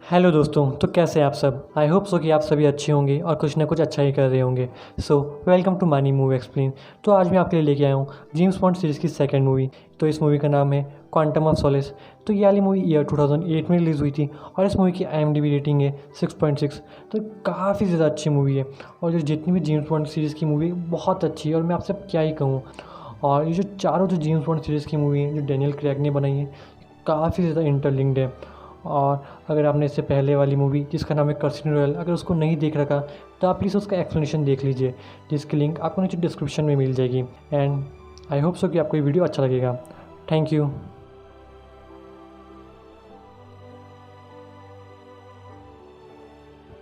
Hello दोस्तों, तो कैसे हैं आप सब। आई होप सो कि आप सभी अच्छे होंगे और कुछ ना कुछ अच्छा ही कर रहे होंगे। सो वेलकम टू मानी मूवी एक्सप्लेन। तो आज मैं आपके लिए लेके आया हूँ जेम्स बॉन्ड सीरीज़ की सेकंड मूवी। तो इस मूवी का नाम है क्वांटम ऑफ सोलिस। तो ये वाली मूवी ईयर 2008 में रिलीज़ हुई थी और इस मूवी की IMDb रेटिंग है 6.6। तो काफ़ी ज़्यादा अच्छी मूवी है और जो जितनी भी जेम्स बॉन्ड सीरीज़ की मूवी बहुत अच्छी है और मैं आपसे क्या ही कहूँ। और ये जो चारों जो जेम्स बॉन्ड सीरीज़ की मूवी है जो डैनियल क्रेग ने बनाई है, काफ़ी ज़्यादा इंटरलिंक्ड है। और अगर आपने इससे पहले वाली मूवी जिसका नाम है कैसीनो रॉयल, अगर उसको नहीं देख रखा तो आप प्लीज़ उसका एक्सप्लेनेशन देख लीजिए, जिसकी लिंक आपको नीचे डिस्क्रिप्शन में मिल जाएगी। एंड आई होप सो कि आपको ये वीडियो अच्छा लगेगा। Thank you.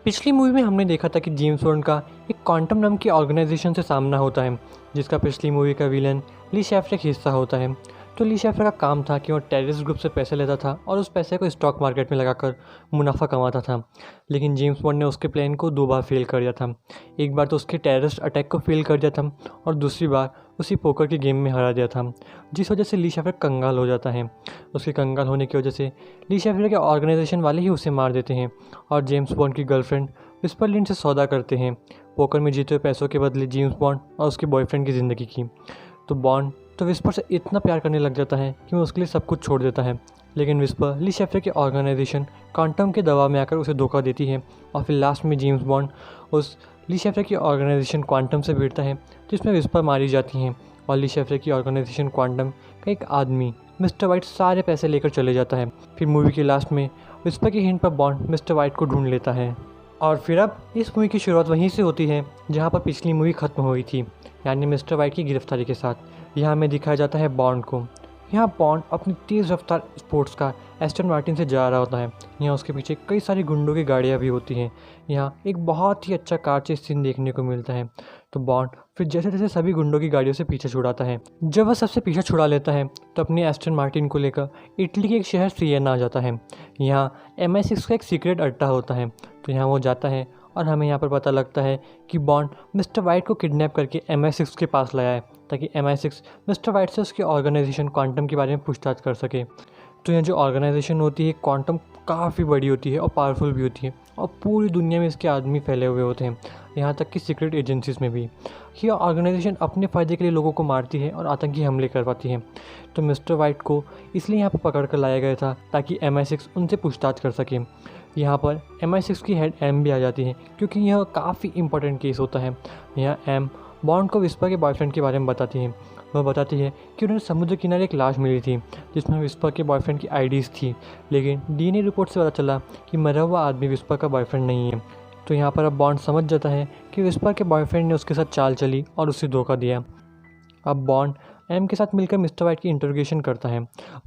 पिछली मूवी में हमने देखा था कि जेम्स बॉन्ड का एक क्वांटम नाम की ऑर्गेनाइजेशन से सामना होता है, जिसका पिछली मूवी का विलन ली शेफर एक हिस्सा होता है। तो ली शेफर का काम था कि वो टेररिस्ट ग्रुप से पैसे लेता था और उस पैसे को स्टॉक मार्केट में लगाकर मुनाफा कमाता था। लेकिन जेम्स बॉन्ड ने उसके प्लान को 2 बार फेल कर दिया था। एक बार तो उसके टेररिस्ट अटैक को फेल कर दिया था और दूसरी बार उसी पोकर के गेम में हरा दिया था, जिस वजह से ली शेफर कंगाल हो जाता है। उसके कंगाल होने की वजह से ली शेफर के ऑर्गेनाइजेशन वाले ही उसे मार देते हैं और जेम्स बॉन्ड की गर्लफ्रेंड विस्पर लिंड से सौदा करते हैं, पोकर में जीते हुए पैसों के बदले जेम्स बॉन्ड और उसके बॉयफ्रेंड की ज़िंदगी की। तो बॉन्ड तो विस्पर से इतना प्यार करने लग जाता है कि वो उसके लिए सब कुछ छोड़ देता है। लेकिन विस्पर ली शेफर के ऑर्गेनाइजेशन क्वांटम के दबाव में आकर उसे धोखा देती है और फिर लास्ट में जेम्स बॉन्ड उस ली शेफर की ऑर्गेनाइजेशन क्वांटम से भिड़ता है, जिसमें विस्पर मारी जाती हैं और ली शेफर की ऑर्गेनाइजेशन क्वांटम का एक आदमी मिस्टर वाइट सारे पैसे लेकर चले जाता है। फिर मूवी के लास्ट में विस्पर की हिंट पर बॉन्ड मिस्टर वाइट को ढूंढ लेता है। और फिर अब इस मूवी की शुरुआत वहीं से होती है जहाँ पर पिछली मूवी ख़त्म हुई थी, यानी मिस्टर वाइट की गिरफ्तारी के साथ। यहाँ हमें दिखाया जाता है बॉन्ड को। यहाँ बॉन्ड अपनी तेज़ रफ्तार स्पोर्ट्स कार एस्टन मार्टिन से जा रहा होता है। यहाँ उसके पीछे कई सारी गुंडों की गाड़ियाँ भी होती हैं। यहाँ एक बहुत ही अच्छा कार चेस सीन देखने को मिलता है। तो बॉन्ड फिर जैसे जैसे सभी गुंडों की गाड़ियों से पीछे छुड़ाता है। जब वह सबसे पीछे छुड़ा लेता है तो अपनी एस्टन मार्टिन को लेकर इटली के एक शहर सिएना आ जाता है। यहाँ MI6 का एक सीक्रेट अड्डा होता है। तो यहाँ वो जाता है और हमें यहाँ पर पता लगता है कि बॉन्ड मिस्टर वाइट को किडनैप करके MI6 के पास लाया है, ताकि MI6 मिस्टर वाइट से उसके ऑर्गेनाइजेशन क्वांटम के बारे में पूछताछ कर सके। तो यह जो ऑर्गेनाइजेशन होती है क्वांटम काफ़ी बड़ी होती है और पावरफुल भी होती है और पूरी दुनिया में इसके आदमी फैले हुए होते हैं, यहाँ तक कि सीक्रेट एजेंसीज में भी। यह ऑर्गेनाइजेशन अपने फ़ायदे के लिए लोगों को मारती है और आतंकी हमले करवाती है। तो मिस्टर वाइट को इसलिए यहाँ पर पकड़ कर लाया गया था ताकि MI6 उनसे पूछताछ कर सके। यहाँ पर MI6 की हेड एम भी आ जाती है, क्योंकि यह काफ़ी इंपॉर्टेंट केस होता है। यहाँ एम बॉन्ड को विस्पर के बॉयफ्रेंड के बारे में बताती है। वह बताती है कि उन्हें समुद्र किनारे एक लाश मिली थी जिसमें विस्पर के बॉयफ्रेंड की IDs थी, लेकिन DNA रिपोर्ट से पता चला कि मरा हुआ आदमी विस्पर का बॉयफ्रेंड नहीं है। तो यहाँ पर अब बॉन्ड समझ जाता है कि विस्पर के बॉयफ्रेंड ने उसके साथ चाल चली और उसे धोखा दिया। अब बॉन्ड एम के साथ मिलकर मिस्टर वाइट की इंटरोगेशन करता है।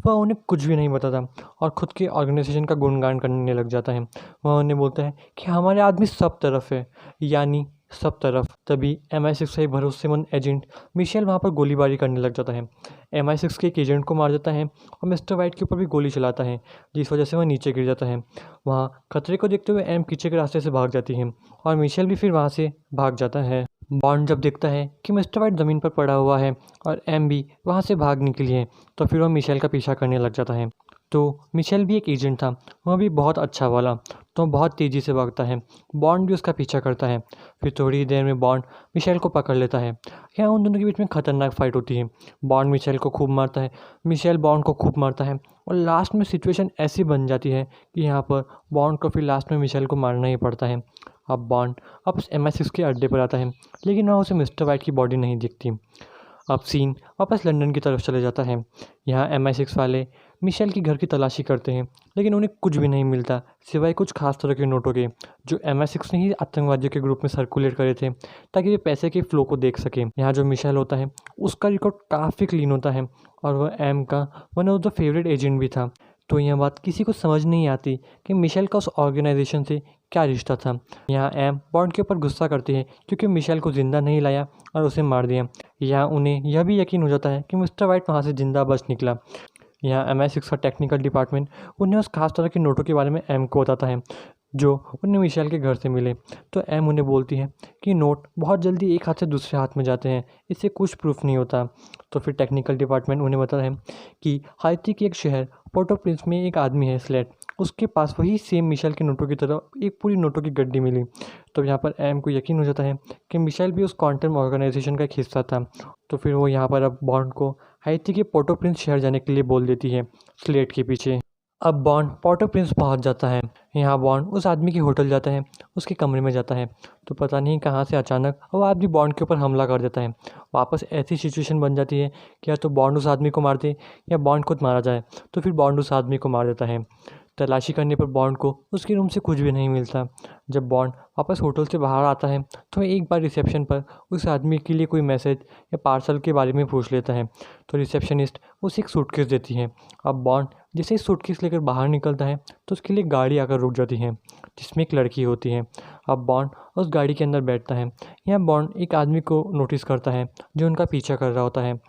वह उन्हें कुछ भी नहीं बताता और ख़ुद के ऑर्गेनाइजेशन का गुणगान करने लग जाता है। वह उन्हें बोलता है कि हमारे आदमी सब तरफ है, यानी सब तरफ। तभी MI6 का एक भरोसेमंद एजेंट मिशेल वहाँ पर गोलीबारी करने लग जाता है। MI6 के एक एजेंट को मार देता है और मिस्टर वाइट के ऊपर भी गोली चलाता है, जिस वजह से वह नीचे गिर जाता है। वहाँ खतरे को देखते हुए एम पीछे के रास्ते से भाग जाती है और मिशेल भी फिर वहाँ से भाग जाता है। बॉन्ड जब देखता है कि मिस्टर वाइट ज़मीन पर पड़ा हुआ है और एम भी वहाँ से भाग निकली है, तो फिर वह मिशेल का पीछा करने लग जाता है। तो मिशेल भी एक एजेंट था, वह भी बहुत अच्छा वाला, तो बहुत तेज़ी से भागता है। बॉन्ड भी उसका पीछा करता है। फिर थोड़ी ही देर में बॉन्ड मिशेल को पकड़ लेता है। यहाँ उन दोनों के बीच में खतरनाक फाइट होती है। बॉन्ड मिशेल को खूब मारता है, मिशेल बॉन्ड को खूब मारता है और लास्ट में सिचुएशन ऐसी बन जाती है कि यहाँ पर बॉन्ड को फिर लास्ट में मिशेल को मारना ही पड़ता है। अब बॉन्ड वापस MI6 के अड्डे पर आता है, लेकिन वहाँ उसे मिस्टर वाइट की बॉडी नहीं दिखती। अब सीन वापस लंदन की तरफ चले जाता है। यहाँ MI6 वाले मिशेल की घर की तलाशी करते हैं, लेकिन उन्हें कुछ भी नहीं मिलता सिवाय कुछ खास तरह के नोटों के, जो MI6 ने ही आतंकवादियों के ग्रुप में सर्कुलेट करे थे ताकि वे पैसे के फ्लो को देख सकें। यहाँ जो मिशेल होता है उसका रिकॉर्ड काफ़ी क्लीन होता है और वह एम का one of the favourite agent भी था। तो यह बात किसी को समझ नहीं आती कि मिशेल का उस ऑर्गेनाइजेशन से क्या रिश्ता था। यहाँ एम बॉन्ड के ऊपर गुस्सा करती है क्योंकि मिशेल को ज़िंदा नहीं लाया और उसे मार दिया। यहाँ उन्हें यह भी यकीन हो जाता है कि मिस्टर वाइट वहाँ से ज़िंदा बच निकला। यहाँ MI6 का टेक्निकल डिपार्टमेंट उन्हें उस खास तरह के नोटों के बारे में एम को बताता है जो उन्हें मिशेल के घर से मिले। तो एम उन्हें बोलती है कि नोट बहुत जल्दी एक हाथ से दूसरे हाथ में जाते हैं, इससे कुछ प्रूफ नहीं होता। तो फिर टेक्निकल डिपार्टमेंट उन्हें बताता है कि हाइती के एक शहर पोर्टो प्रिंस में एक आदमी है स्लेट, उसके पास वही सेम मिशेल के नोटों की तरह एक पूरी नोटों की गड्डी मिली। तो यहाँ पर एम को यकीन हो जाता है कि मिशेल भी उस क्वांटम ऑर्गेनाइजेशन का एक हिस्सा था। तो फिर वो यहाँ पर अब बॉन्ड को हाइती के पोर्टो प्रिंस शहर जाने के लिए बोल देती है स्लेट के पीछे। अब बॉन्ड पोर्टो प्रिंस पहुँच जाता है। यहाँ बॉन्ड उस आदमी के होटल जाता है, उसके कमरे में जाता है। तो पता नहीं कहाँ से अचानक वो आदमी बॉन्ड के ऊपर हमला कर देता है। वापस ऐसी सिचुएशन बन जाती है कि या तो बॉन्ड उस आदमी को मार दे या बॉन्ड खुद मारा जाए। तो फिर बॉन्ड उस आदमी को मार देता है। तलाशी करने पर बॉन्ड को उसके रूम से कुछ भी नहीं मिलता। जब बॉन्ड वापस होटल से बाहर आता है तो एक बार रिसेप्शन पर उस आदमी के लिए कोई मैसेज या पार्सल के बारे में पूछ लेता है। तो रिसेप्शनिस्ट उसे एक सूटकेस देती है। अब बॉन्ड जैसे ही सूटकेस लेकर बाहर निकलता है तो उसके लिए गाड़ी आकर रुक जाती है जिसमें एक लड़की होती है। अब बॉन्ड उस गाड़ी के अंदर बैठता है। यहाँ बॉन्ड एक आदमी को नोटिस करता है जो उनका पीछा कर रहा होता है।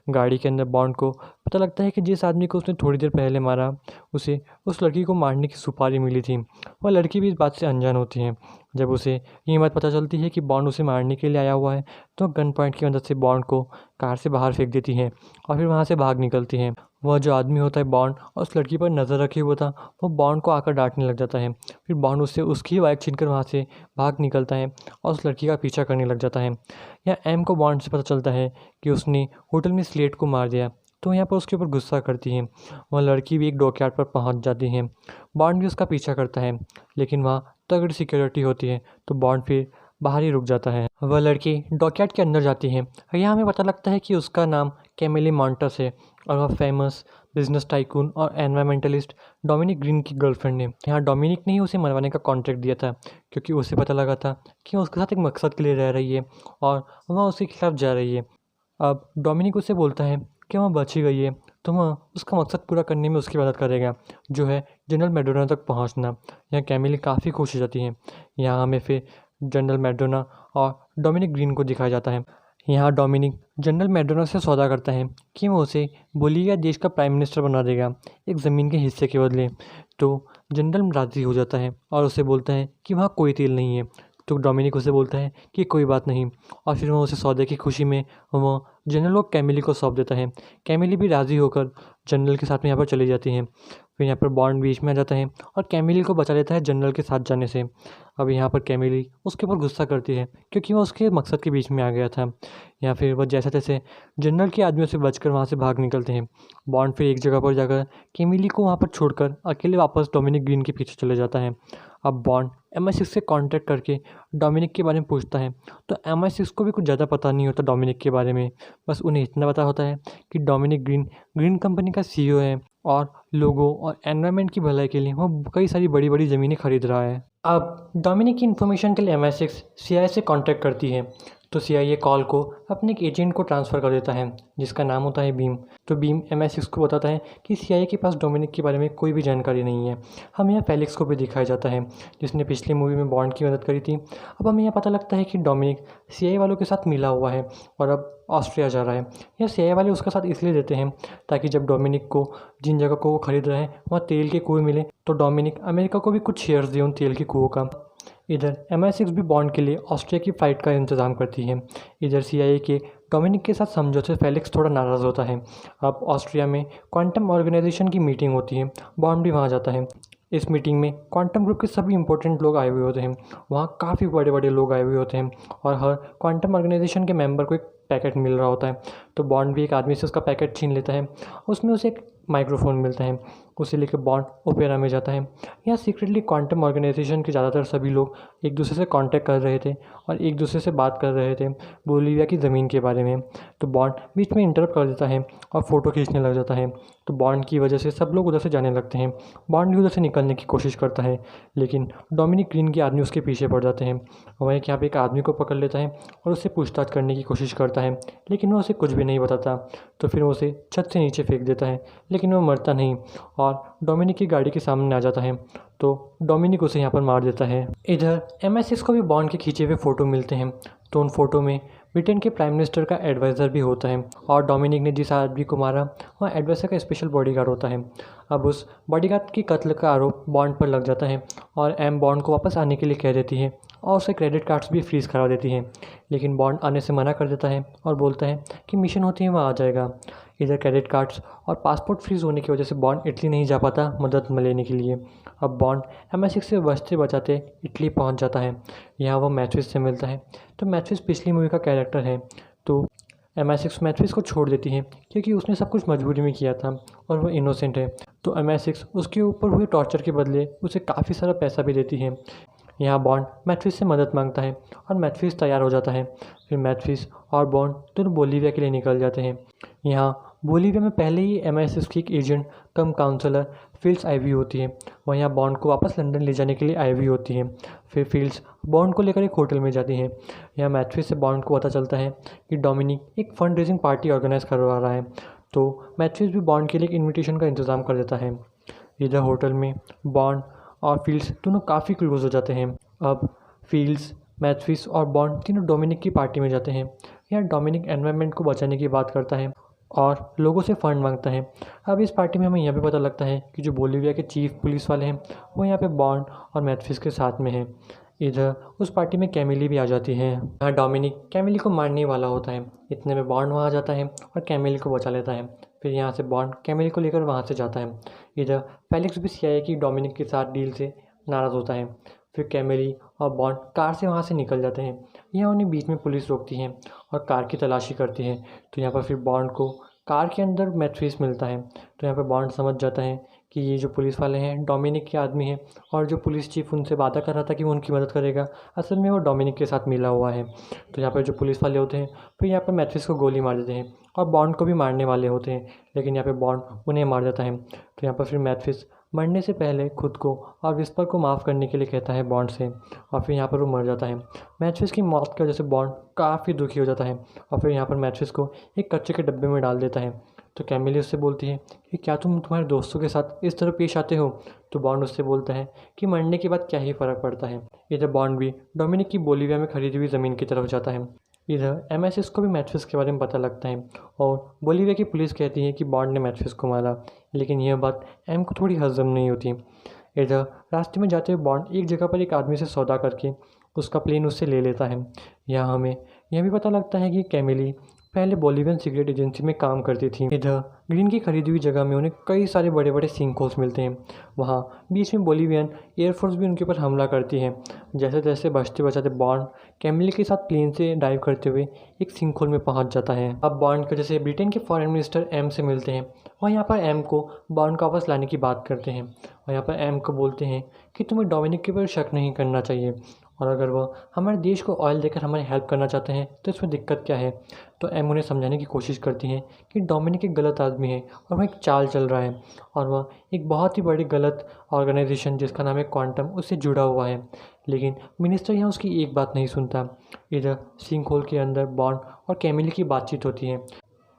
गाड़ी के अंदर बॉन्ड को पता लगता है कि जिस आदमी को उसने थोड़ी देर पहले मारा उसे उस लड़की को मारने की सुपारी मिली थी। वह लड़की भी इस बात से अनजान होती है। जब उसे ये बात पता चलती है कि बॉन्ड उसे मारने के लिए आया हुआ है तो गन पॉइंट की मदद से बॉन्ड को कार से बाहर फेंक देती है और फिर वहाँ से भाग निकलती है। वह जो आदमी होता है बॉन्ड और उस लड़की पर नज़र रखे हुआ था, वो बॉन्ड को आकर डांटने लग जाता है। फिर बॉन्ड उससे उसकी बाइक छीनकर वहाँ से भाग निकलता है और उस लड़की का पीछा करने लग जाता है। या एम को बॉन्ड से पता चलता है कि उसने होटल में स्लेट को मार दिया। तो यहाँ पर उसके ऊपर गुस्सा करती है। वह लड़की भी एक डॉकयार्ड पर पहुँच जाती है। बॉन्ड भी उसका पीछा करता है लेकिन वहाँ तगड़ी सिक्योरिटी होती है तो बॉन्ड फिर बाहर ही रुक जाता है। वह लड़की डॉकयार्ड के अंदर जाती है। यहाँ हमें पता लगता है कि उसका नाम कैमिली मॉन्टस है और वह फेमस बिजनेस टाइकून और एनवायरमेंटलिस्ट डोमिनिक ग्रीन की गर्लफ्रेंड है। यहाँ डोमिनिक ने ही उसे मरवाने का कॉन्ट्रैक्ट दिया था क्योंकि उसे पता लगा था कि वह उसके साथ एक मकसद के लिए रह रही है और वह उसके खिलाफ जा रही है। अब डोमिनिक उसे बोलता है कि वह बची गई है तो वह उसका मकसद पूरा करने में उसकी मदद करेगा, जो है जनरल मैडोना तक पहुंचना। यहाँ कैमिली काफ़ी खुश हो जाती है। यहाँ हमें फिर जनरल मैडोना और डोमिनिक ग्रीन को दिखाया जाता है। यहाँ डोमिनिक जनरल मैडोना से सौदा करता है कि वो उसे बोलिविया देश का प्राइम मिनिस्टर बना देगा एक ज़मीन के हिस्से के बदले। तो जनरल राज़ी हो जाता है और उसे बोलता है कि वहाँ कोई तेल नहीं है। तो डोमिनिक उसे बोलता है कि कोई बात नहीं और फिर वह उसे सौदे की खुशी में वह जनरल को कैमिली को सौंप देता है। कैमिली भी राज़ी होकर जनरल के साथ में यहाँ पर चली जाती हैं। फिर यहाँ पर बॉन्ड बीच में आ जाता है और कैमिली को बचा लेता है जनरल के साथ जाने से। अब यहाँ पर कैमिली उसके ऊपर गुस्सा करती है क्योंकि वह उसके मकसद के बीच में आ गया था। या फिर वह जैसे तैसे जनरल के आदमियों से बचकर वहाँ से भाग निकलते हैं। बॉन्ड फिर एक जगह पर जाकर कैमिली को वहाँ पर छोड़कर अकेले वापस डोमिनिक ग्रीन के पीछे चले जाता है। अब बॉन्ड MI6 से कांटेक्ट करके डोमिनिक के बारे में पूछता है। तो MI6 को भी कुछ ज़्यादा पता नहीं होता डोमिनिक के बारे में। बस उन्हें इतना पता होता है कि डोमिनिक ग्रीन कंपनी का CEO है और लोगों और एनवायरनमेंट की भलाई के लिए वो कई सारी बड़ी बड़ी ज़मीनें खरीद रहा है। अब डोमिनिक की इन्फॉर्मेशन के लिए MI6 CIA से कांटेक्ट करती है। तो CIA कॉल को अपने एक एजेंट को ट्रांसफ़र कर देता है जिसका नाम होता है बीम। तो बीम MI6 को बताता है कि CIA के पास डोमिनिक के बारे में कोई भी जानकारी नहीं है। हमें यहाँ फेलिक्स को भी दिखाया जाता है जिसने पिछली मूवी में बॉन्ड की मदद करी थी। अब हमें यह पता लगता है कि डोमिनिक CIA वालों के साथ मिला हुआ है और अब ऑस्ट्रिया जा रहा है। यह CIA वाले उसका साथ इसलिए देते हैं ताकि जब डोमिनिक को जिन जगह को वो खरीद रहे हैं वहाँ तेल के कुएँ मिले तो डोमिनिक अमेरिका को भी कुछ शेयर्स दे उन तेल के कुओं का। इधर MI6 भी बॉन्ड के लिए ऑस्ट्रिया की फ़्लाइट का इंतज़ाम करती है। इधर CIA के डोमिनिक के साथ समझौते से फेलिक्स थोड़ा नाराज़ होता है। अब ऑस्ट्रिया में क्वांटम ऑर्गेनाइजेशन की मीटिंग होती है। बॉन्ड भी वहाँ जाता है। इस मीटिंग में क्वांटम ग्रुप के सभी इंपॉर्टेंट लोग आए हुए होते हैं। वहाँ काफ़ी बड़े बड़े लोग आए हुए होते हैं और हर क्वांटम ऑर्गेनाइजेशन के मेंबर को एक पैकेट मिल रहा होता है। तो बॉन्ड भी एक आदमी से उसका पैकेट छीन लेता है। उसमें उसे एक माइक्रोफोन मिलता है। उसे लेकर बॉन्ड ओपेरा में जाता है। यहाँ सीक्रेटली क्वांटम ऑर्गेनाइजेशन के ज़्यादातर सभी लोग एक दूसरे से कांटेक्ट कर रहे थे और एक दूसरे से बात कर रहे थे बोलिविया की ज़मीन के बारे में। तो बॉन्ड बीच में इंटरप्ट कर देता है और फ़ोटो खींचने लग जाता है। तो बॉन्ड की वजह से सब लोग उधर से जाने लगते हैं। बॉन्ड भी उधर से निकलने की कोशिश करता है लेकिन डोमिनिक ग्रीन के आदमी उसके पीछे पड़ जाते हैं। वह यहाँ पे एक आदमी को पकड़ लेता है और उससे पूछताछ करने की कोशिश करता है लेकिन वो उसे कुछ भी नहीं बताता। तो फिर वो उसे छत से नीचे फेंक देता है लेकिन वो मरता नहीं और डोमिनिक की गाड़ी के सामने आ जाता है। तो डोमिनिक उसे यहाँ पर मार देता है। इधर MI6 को भी बॉन्ड के खींचे हुए फ़ोटो मिलते हैं। तो उन फ़ोटो में ब्रिटेन के प्राइम मिनिस्टर का एडवाइज़र भी होता है और डोमिनिक ने जिस आदमी को मारा वह एडवाइज़र का स्पेशल बॉडीगार्ड होता है। अब उस बॉडीगार्ड की कत्ल का आरोप बॉन्ड पर लग जाता है और एम बॉन्ड को वापस आने के लिए कह देती है और उसे क्रेडिट कार्ड्स भी फ्रीज़ करा देती है। लेकिन बॉन्ड आने से मना कर देता है और बोलता है कि मिशन होते ही वह आ जाएगा। इधर क्रेडिट कार्ड्स और पासपोर्ट फ्रीज होने की वजह से बॉन्ड इटली नहीं जा पाता मदद लेने के लिए। अब बॉन्ड MI6 से बचते बचाते इटली पहुंच जाता है। यहाँ वो मैथ्यूस से मिलता है। तो मैथ्यूस पिछली मूवी का कैरेक्टर है। तो MI6 मैथ्यूस को छोड़ देती है क्योंकि उसने सब कुछ मजबूरी में किया था और वो इनोसेंट है। तो MI6 उसके ऊपर हुए टॉर्चर के बदले उसे काफ़ी सारा पैसा भी देती है। यहाँ बॉन्ड मैथ्यूस से मदद मांगता है और मैथ्यूस तैयार हो जाता है। फिर मैथ्यूस और बॉन्ड दोनों बोलीविया के लिए निकल जाते हैं। यहाँ बोलीविया में पहले ही MI6 की एक एजेंट कम काउंसलर फील्ड्स आई हुई होती है। वह यहाँ बॉन्ड को वापस लंदन ले जाने के लिए आई हुई होती है। फिर फील्ड्स बॉन्ड को लेकर एक होटल में जाती हैं। यहाँ मैथ्यूस से बॉन्ड को पता चलता है कि डोमिनिक एक फंड रेजिंग पार्टी ऑर्गेनाइज करवा रहा है। तो मैथ्यूस भी बॉन्ड के लिए एक इन्विटेशन का इंतज़ाम कर देता है। इधर होटल में बॉन्ड और फील्ड्स दोनों काफ़ी क्लोज हो जाते हैं। अब फील्ड्स, मैथ्यूस और बॉन्ड तीनों डोमिनिक की पार्टी में जाते हैं। यहाँ डोमिनिक एनवायरनमेंट को बचाने की बात करता है और लोगों से फ़ंड मांगता है। अब इस पार्टी में हमें यह भी पता लगता है कि जो बोलीविया के चीफ पुलिस वाले हैं वो यहाँ पे बॉन्ड और मैथ्यूस के साथ में हैं। इधर उस पार्टी में कैमिली भी आ जाती है। यहाँ डोमिनिक कैमिली को मारने वाला होता है। इतने में बॉन्ड वहाँ आ जाता है और कैमिली को बचा लेता है। फिर यहाँ से बॉन्ड कैमिली को लेकर वहाँ से जाता है। इधर फेलिक्स भी CIA की डोमिनिक के साथ डील से नाराज़ होता है। फिर कैमिली और बॉन्ड कार से वहाँ से निकल जाते हैं। यहाँ उन्हें बीच में पुलिस रोकती है और कार की तलाशी करती है। तो यहाँ पर फिर बॉन्ड को कार के अंदर मैथ्यूस मिलता है। तो यहाँ पर बॉन्ड समझ जाता है कि ये जो पुलिस वाले हैं डोमिनिक के आदमी हैं और जो पुलिस चीफ उनसे वादा कर रहा था कि वो उनकी मदद करेगा, असल में वो डोमिनिक के साथ मिला हुआ है। तो यहाँ पर जो पुलिस वाले होते हैं फिर यहाँ पर मैथ्यूस को गोली मार देते हैं और बॉन्ड को भी मारने वाले होते हैं, लेकिन यहाँ पर बॉन्ड उन्हें मार देता है। तो यहाँ पर फिर मैथ्यूस मरने से पहले खुद को और विस्पर को माफ़ करने के लिए कहता है बॉन्ड से और फिर यहाँ पर वो मर जाता है। मैथ्यूस की मौत की वजह से बॉन्ड काफ़ी दुखी हो जाता है और फिर यहाँ पर मैथ्यूस को एक कच्चे के डब्बे में डाल देता है। तो कैमिली उससे बोलती है कि क्या तुम तुम्हारे दोस्तों के साथ इस तरह पेश आते हो? तो बॉन्ड उससे बोलता है कि मरने के बाद क्या ही फ़र्क पड़ता है। इधर बॉन्ड भी डोमिनिक की बोलीविया में खरीदी हुई ज़मीन की तरफ जाता है। इधर MI6 को भी मैथ्यूस के बारे में पता लगता है और बोलीविया की पुलिस कहती है कि बॉन्ड ने मैथ्यूस को मारा, लेकिन यह बात एम को थोड़ी हजम नहीं होती। इधर रास्ते में जाते हुए बॉन्ड एक जगह पर एक आदमी से सौदा करके उसका प्लेन उससे ले लेता है। यहाँ हमें यह भी पता लगता है कि कैमिली पहले बोलीवियन सीक्रेट एजेंसी में काम करती थी। इधर ग्रीन की खरीदी हुई जगह में उन्हें कई सारे बड़े बड़े सिंक होल्स मिलते हैं। वहाँ बीच में बोलीवियन एयरफोर्स भी उनके ऊपर हमला करती है। जैसे तैसे बचते बचाते बॉन्ड कैमिली के साथ प्लेन से डाइव करते हुए एक सिंक होल में पहुँच जाता है। अब बॉन्ड के जैसे ब्रिटेन के फॉरेन मिनिस्टर एम से मिलते हैं और यहाँ पर एम को बॉन्ड को वापस लाने की बात करते हैं और यहाँ पर एम को बोलते हैं कि तुम्हें डोमिनिक के ऊपर शक नहीं करना चाहिए और अगर वो हमारे देश को ऑयल देकर हमारी हेल्प करना चाहते हैं तो इसमें दिक्कत क्या है। तो एम उन्हें समझाने की कोशिश करती हैं कि डोमिनिक एक गलत आदमी है और वह एक चाल चल रहा है और वह एक बहुत ही बड़ी गलत ऑर्गेनाइजेशन जिसका नाम है क्वांटम उससे जुड़ा हुआ है। लेकिन मिनिस्टर यहाँ उसकी एक बात नहीं सुनता। इधर सिंक होल के अंदर बॉन्ड और कैमिली की बातचीत होती है।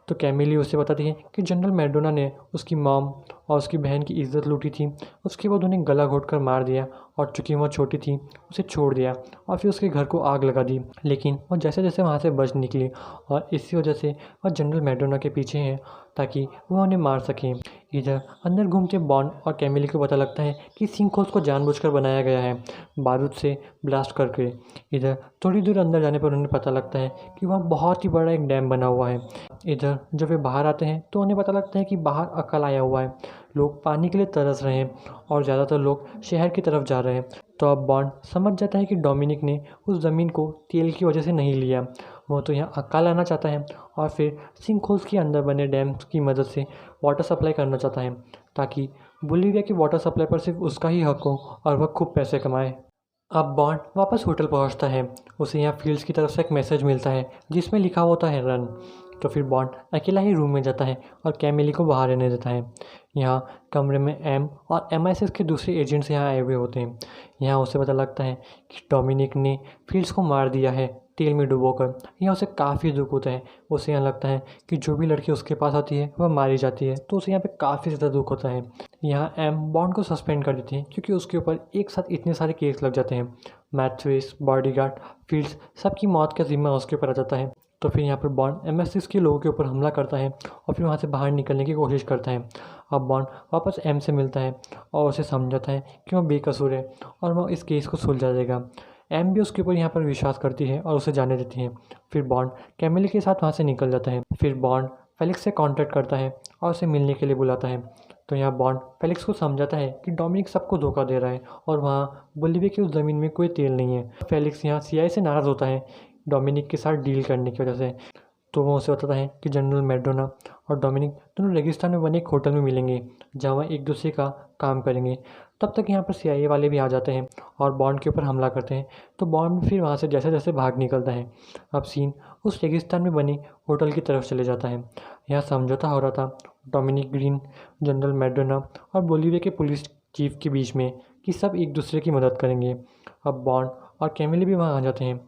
तो कैमिली उससे बताती है कि जनरल मैडोना ने उसकी मॉम और उसकी बहन की इज्जत लूटी थी, उसके बाद उन्हें गला घोट कर मार दिया और चूँकि वह छोटी थी उसे छोड़ दिया और फिर उसके घर को आग लगा दी। लेकिन वह जैसे जैसे वहाँ से बच निकली और इसी वजह से वह जनरल मैडोना के पीछे हैं ताकि वह उन्हें मार सकें। इधर अंदर घूमते बॉन्ड और कैमिली को पता लगता है कि सिंक होल्स को जानबूझकर बनाया गया है बारूद से ब्लास्ट करके। इधर थोड़ी दूर अंदर जाने पर उन्हें पता लगता है कि वहाँ बहुत ही बड़ा एक डैम बना हुआ है। इधर जब वे बाहर आते हैं तो उन्हें पता लगता है कि बाहर अकाल आया हुआ है, लोग पानी के लिए तरस रहे हैं और ज़्यादातर लोग शहर की तरफ जा रहे हैं। तो अब बॉन्ड समझ जाता है कि डोमिनिक ने उस ज़मीन को तेल की वजह से नहीं लिया, वो तो यहाँ अकाल आना चाहता है और फिर सिंक होल्स के अंदर बने डैम्स की मदद से वाटर सप्लाई करना चाहता है ताकि बोलीविया की वाटर सप्लाई पर सिर्फ उसका ही हक हो और वह खूब पैसे कमाए। अब बॉन्ड वापस होटल पहुंचता है। उसे यहाँ फील्ड्स की तरफ से एक मैसेज मिलता है जिसमें लिखा होता है रन। तो फिर बॉन्ड अकेला ही रूम में जाता है और कैमिली को बाहर रहने देता है। यहाँ कमरे में एम और MI6 के दूसरे एजेंट्स यहाँ आए हुए होते हैं। यहाँ उसे पता लगता है कि डोमिनिक ने फील्ड्स को मार दिया है तेल में डुबोकर। यहाँ उसे काफ़ी दुख होता है। उसे यहाँ लगता है कि जो भी लड़की उसके पास आती है वह मारी जाती है, तो उसे यहाँ पे काफ़ी ज़्यादा दुख होता है। यहाँ एम बॉन्ड को सस्पेंड कर देती है क्योंकि उसके ऊपर एक साथ इतने सारे केस लग जाते हैं। मैथ्यूस, बॉडीगार्ड, फील्ड्स सबकी मौत का जिम्मा उसके ऊपर आ जाता है। तो फिर यहाँ पर बॉन्ड MI6 के लोगों के ऊपर हमला करता है और फिर वहाँ से बाहर निकलने की कोशिश करता है। अब बॉन्ड वापस एम से मिलता है और उसे समझाता है कि वह बेकसूर है और वह इस केस को सुलझा देगा। एम भी उसके ऊपर यहाँ पर विश्वास करती है और उसे जाने देती है। फिर बॉन्ड कैमिली के साथ वहाँ से निकल जाता है। फिर बॉन्ड फेलिक्स से कॉन्टैक्ट करता है और उसे मिलने के लिए बुलाता है। तो यहाँ बॉन्ड फेलिक्स को समझाता है कि डोमिनिक सबको धोखा दे रहा है और वहाँ बोलिविया की उस ज़मीन में कोई तेल नहीं है। फेलिक्स यहाँ सीआईए से नाराज़ होता है डोमिनिक के साथ डील करने की वजह से। तो वो उसे बताता है कि जनरल मैडोना और डोमिनिक दोनों रेगिस्तान में बने एक होटल में मिलेंगे जहाँ वह एक दूसरे का काम करेंगे। तब तक यहाँ पर सीआईए वाले भी आ जाते हैं और बॉन्ड के ऊपर हमला करते हैं। तो बॉन्ड फिर वहाँ से जैसे जैसे भाग निकलता है। अब सीन उस रेगिस्तान में बनी होटल की तरफ चले जाता है। यहाँ समझौता हो रहा था डोमिनिक ग्रीन, जनरल मैडोना और बोलिविया के पुलिस चीफ के बीच में कि सब एक दूसरे की मदद करेंगे। अब बॉन्ड और कैमिली भी वहाँ आ जाते हैं।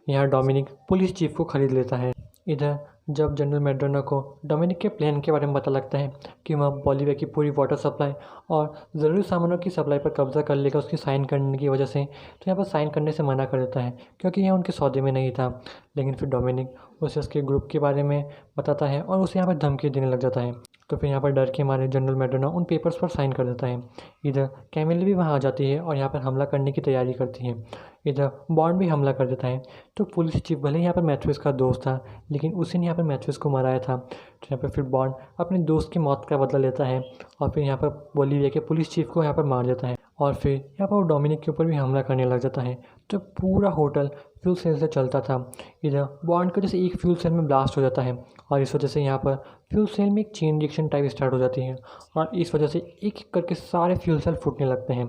यहाँ डोमिनिक पुलिस चीफ को खरीद लेता है। इधर जब जनरल मैडोना को डोमिनिक के प्लान के बारे में पता लगता है कि वह बोलिविया की पूरी वाटर सप्लाई और ज़रूरी सामानों की सप्लाई पर कब्जा कर लेगा उसकी साइन करने की वजह से, तो यहाँ पर साइन करने से मना कर देता है क्योंकि यह उनके सौदे में नहीं था। लेकिन फिर डोमिनिक उसे उसके ग्रुप के बारे में बताता है और उसे यहाँ पर धमकी देने लग जाता है। तो फिर यहाँ पर डर के मारे जनरल मैडोना उन पेपर्स पर साइन कर देता है। इधर कैमिली भी वहाँ आ जाती है और यहाँ पर हमला करने की तैयारी करती है। इधर बॉन्ड भी हमला कर देता है। तो पुलिस चीफ भले यहाँ पर मैथ्यूस का दोस्त था लेकिन उसी ने यहाँ पर मैथ्यूस को मराया था। तो यहाँ पर फिर बॉन्ड अपने दोस्त की मौत का बदला लेता है और फिर यहाँ पर बोलिविया के पुलिस चीफ को यहाँ पर मार देता है और फिर यहाँ पर वो डोमिनिक के ऊपर भी हमला करने लग जाता है। तो पूरा होटल फ्यूल सेल से चलता था। इधर बॉन्ड का जैसे एक फ्यूल सेल में ब्लास्ट हो जाता है और इस वजह से यहाँ पर फ्यूल सेल में एक चेन रिएक्शन टाइप स्टार्ट हो जाती है और इस वजह से एक एक करके सारे फ्यूल सेल फूटने लगते हैं।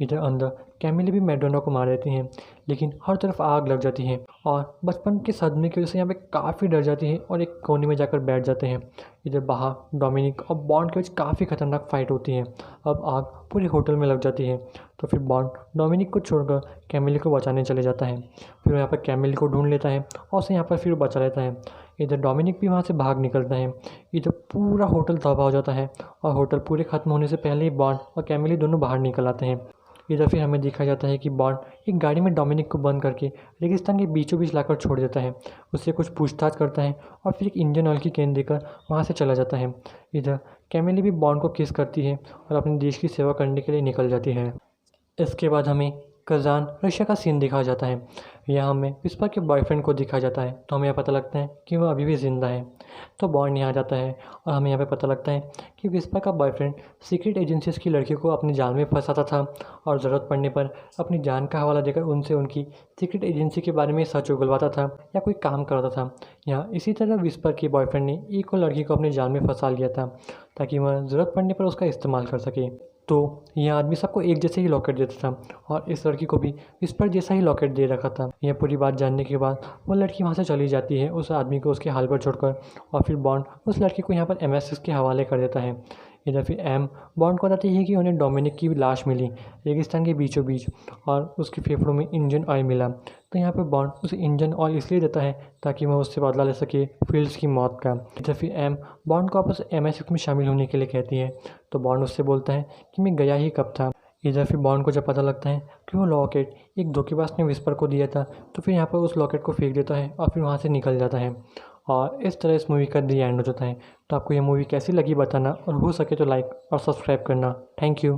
इधर अंदर कैमिली भी मैडोना को मार देती हैं लेकिन हर तरफ आग लग जाती है और बचपन के सदमे की वजह से यहाँ पे काफ़ी डर जाती है और एक कोने में जाकर बैठ जाते हैं। इधर बाहर डोमिनिक और बॉन्ड के बीच काफ़ी खतरनाक फाइट होती है। अब आग पूरे होटल में लग जाती है। तो फिर बॉन्ड डोमिनिक को छोड़कर कैमिली को बचाने चले जाता है। फिर यहाँ पर कैमिली को ढूंढ लेता है और उसे यहाँ पर फिर बचा लेता है। इधर डोमिनिक भी वहाँ से भाग निकलता है। इधर पूरा होटल तबाह हो जाता है और होटल पूरे ख़त्म होने से पहले ही बॉन्ड और कैमिली दोनों बाहर निकल आते हैं। इधर फिर हमें दिखाया जाता है कि बॉन्ड एक गाड़ी में डोमिनिक को बंद करके रेगिस्तान के बीचों बीच लाकर छोड़ देता है। उससे कुछ पूछताछ करता है और फिर एक इंजन ऑयल की कैन देकर वहाँ से चला जाता है। इधर कैमिली भी बॉन्ड को किस करती है और अपने देश की सेवा करने के लिए निकल जाती है। इसके बाद हमें कज़ान रशिया का सीन दिखाया जाता है। यहाँ हमें विस्पर के बॉयफ्रेंड को दिखाया जाता है तो हमें यह पता लगता है कि वह अभी भी ज़िंदा है। तो बॉन्ड यहाँ जाता है और हमें यहाँ पे पता लगता है कि विस्पर का बॉयफ्रेंड सीक्रेट एजेंसीज़ की लड़की को अपने जाल में फंसाता था और ज़रूरत पड़ने पर अपनी जान का हवाला देकर उनसे उनकी सीक्रेट एजेंसी के बारे में सच उगलवाता था या कोई काम कराता था। यहाँ इसी तरह विस्पर के बॉयफ्रेंड ने एक और लड़की को अपने जाल में फंसा लिया था ताकि वह ज़रूरत पड़ने पर उसका इस्तेमाल कर सके। तो यह आदमी सबको एक जैसे ही लॉकेट देता था और इस लड़की को भी विस्पर जैसा ही लॉकेट दे रखा था। यह पूरी बात जानने के बाद वो लड़की वहाँ से चली जाती है उस आदमी को उसके हाल पर छोड़कर और फिर बॉन्ड उस लड़की को यहाँ पर MI6 के हवाले कर देता है। इधर फिर एम बॉन्ड को बताती है कि उन्हें डोमिनिक की लाश मिली रेगिस्तान के बीचों बीच और उसके फेफड़ों में इंजन ऑयल मिला। तो यहाँ पर बॉन्ड उसे इंजन ऑयल इसलिए देता है ताकि वह उससे बदला ले सके फील्ड्स की मौत का। इधर फिर एम बॉन्ड को वापस MI6 में शामिल होने के लिए कहती है तो बॉन्ड उससे बोलता है कि मैं गया ही कब था। इधर फिर बॉन्ड को जब पता लगता है कि वो लॉकेट एक धोखेबाज ने विस्पर को दिया था तो फिर यहाँ पर उस लॉकेट को फेंक देता है और फिर वहाँ से निकल जाता है और इस तरह इस मूवी का दी एंड हो जाता है। तो आपको ये मूवी कैसी लगी बताना और हो सके तो लाइक और सब्सक्राइब करना। Thank you.